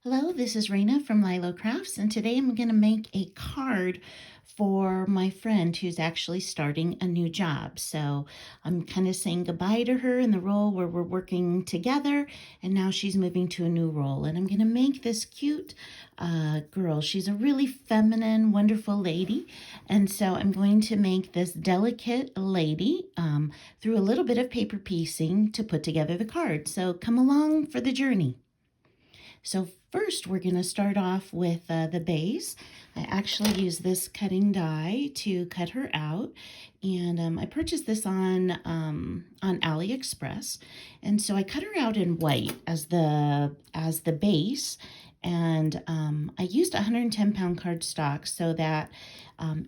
Hello, this is Raina from LYLO Crafts, and today I'm going to make a card for my friend who's actually starting a new job. So I'm kind of saying goodbye to her in the role where we're working together, and now she's moving to a new role. And I'm going to make this cute girl. She's a really feminine, wonderful lady, and so I'm going to make this delicate lady through a little bit of paper piecing to put together the card. So come along for the journey. So first we're going to start off with the base. I actually use this cutting die to cut her out, and I purchased this on AliExpress, and so I cut her out in white as the base, and I used 110-pound cardstock so that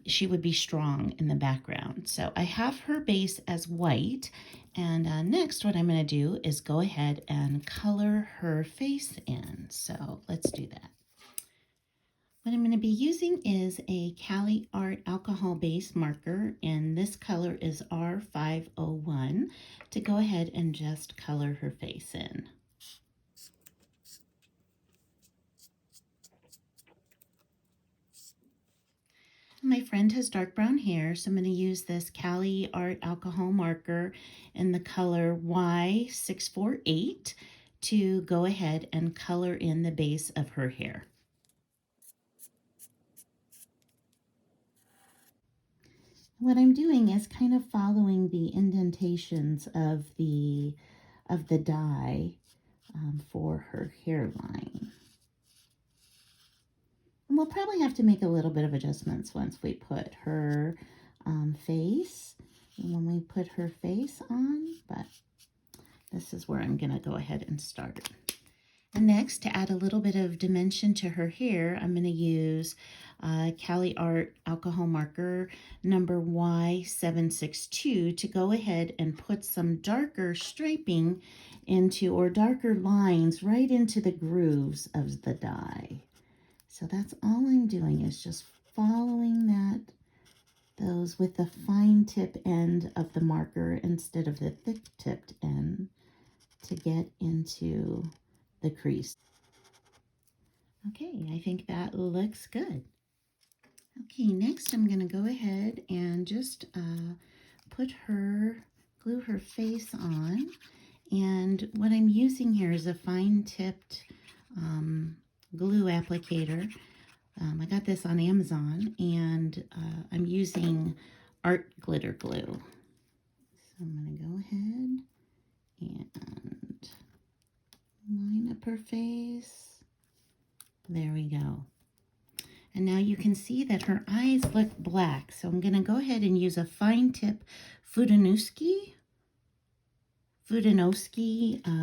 she would be strong in the background. So I have her base as white, and next what I'm going to do is go ahead and color her face in. So let's do that. What I'm going to be using is a Cali Art alcohol base marker, and this color is R501, to go ahead and just color her face in. My friend has dark brown hair, so I'm going to use this Cali Art alcohol marker in the color Y648 to go ahead and color in the base of her hair. What I'm doing is kind of following the indentations of the die for her hairline. And we'll probably have to make a little bit of adjustments once we put her face, when we put her face on, but this is where I'm going to go ahead and start. And next, to add a little bit of dimension to her hair, I'm going to use Cali Art alcohol marker number Y762 to go ahead and put some darker striping into, or darker lines right into the grooves of the die. So that's all I'm doing, is just following those with the fine tip end of the marker instead of the thick tipped end to get into the crease. Okay, I think that looks good. Okay, next I'm going to go ahead and just glue her face on. And what I'm using here is a fine tipped glue applicator. I got this on Amazon, and I'm using art glitter glue. So I'm going to go ahead and line up her face. There we go. And now you can see that her eyes look black. So I'm going to go ahead and use a fine tip Fudanowski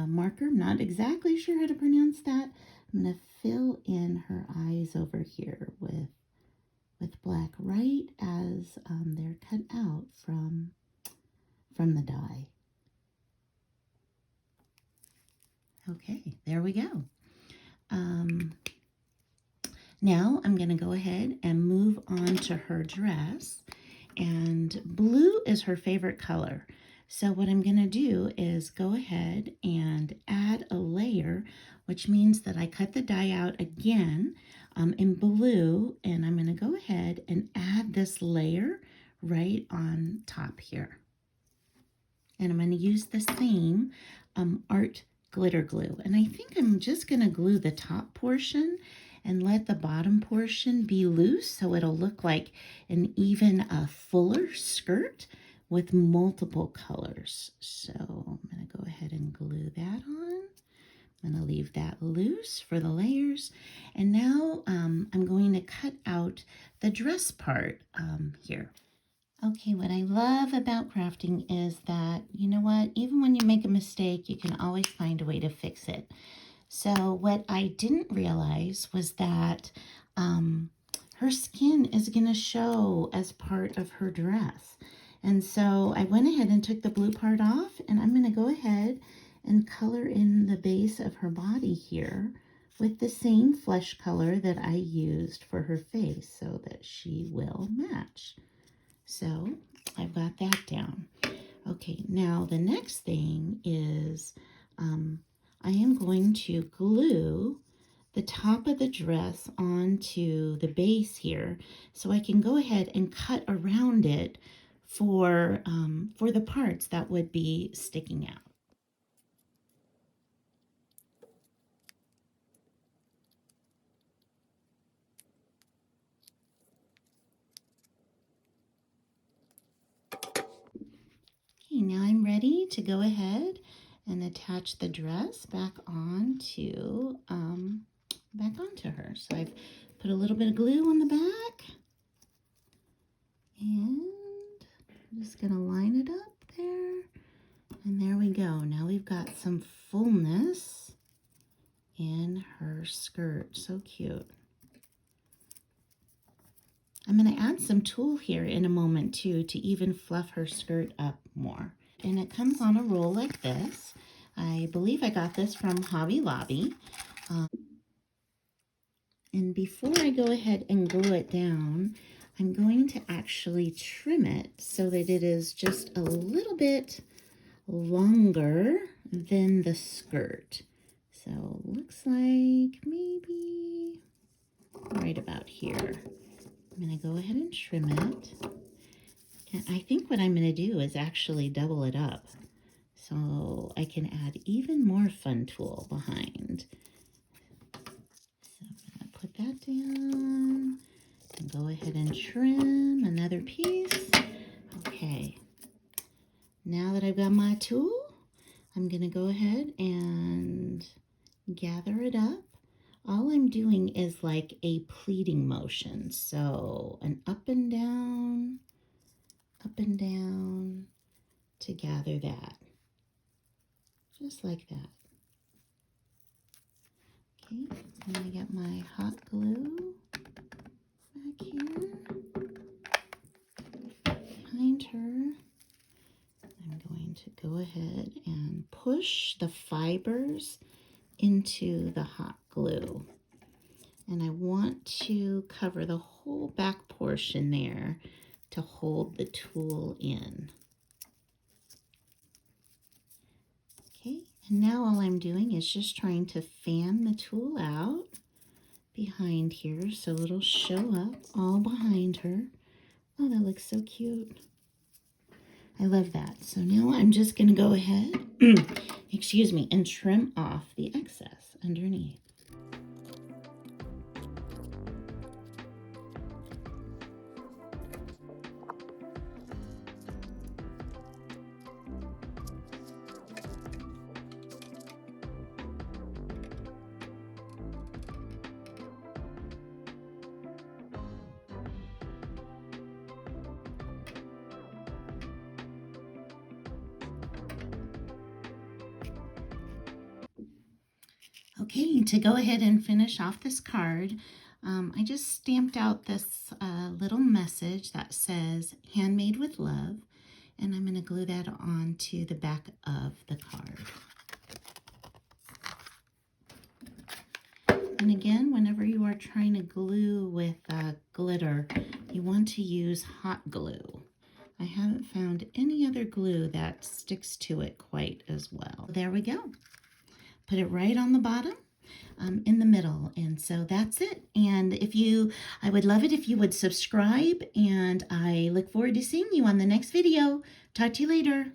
marker. I'm not exactly sure how to pronounce that. I'm going to fill in her eyes over here with black, right as they're cut out from the die. Okay, there we go. Now I'm going to go ahead and move on to her dress, and blue is her favorite color. So what I'm going to do is go ahead and add a layer, which means that I cut the die out again in blue, and I'm going to go ahead and add this layer right on top here. And I'm going to use the same art glitter glue. And I think I'm just going to glue the top portion and let the bottom portion be loose, so it'll look like an even fuller skirt with multiple colors. So I'm going to go ahead and glue that on. I'm going to leave that loose for the layers. And now I'm going to cut out the dress part here. Okay, what I love about crafting is that, you know what, even when you make a mistake, you can always find a way to fix it. So what I didn't realize was that her skin is going to show as part of her dress. And so I went ahead and took the blue part off, and I'm going to go ahead and color in the base of her body here with the same flesh color that I used for her face so that she will match. So I've got that down. Okay, now the next thing is I am going to glue the top of the dress onto the base here, so I can go ahead and cut around it for the parts that would be sticking out. Okay, now I'm ready to go ahead and attach the dress back onto her. So I've put a little bit of glue on the back, and I'm just gonna line it up there, and there we go. Now we've got some fullness in her skirt. So cute. I'm going to add some tulle here in a moment too to even fluff her skirt up more. And it comes on a roll like this. I believe I got this from Hobby Lobby. And before I go ahead and glue it down, I'm going to actually trim it so that it is just a little bit longer than the skirt. So looks like maybe right about here. I'm going to go ahead and trim it. And I think what I'm going to do is actually double it up so I can add even more fun tulle behind. So I'm going to put that down and go ahead and trim another piece. Okay. Now that I've got my tulle, I'm going to go ahead and gather it up. All I'm doing is like a pleating motion. So an up and down to gather that. Just like that. Okay, and I get my hot glue back here behind her. I'm going to go ahead and push the fibers into the hot glue. And I want to cover the whole back portion there to hold the tulle in. Okay, and now all I'm doing is just trying to fan the tulle out behind here so it'll show up all behind her. Oh, that looks so cute. I love that. So now I'm just going to go ahead, excuse me, and trim off the excess underneath. Okay, to go ahead and finish off this card, I just stamped out this little message that says handmade with love, and I'm going to glue that onto the back of the card. And again, whenever you are trying to glue with glitter, you want to use hot glue. I haven't found any other glue that sticks to it quite as well. There we go. Put it right on the bottom, in the middle. And so that's it. And I would love it if you would subscribe, and I look forward to seeing you on the next video. Talk to you later.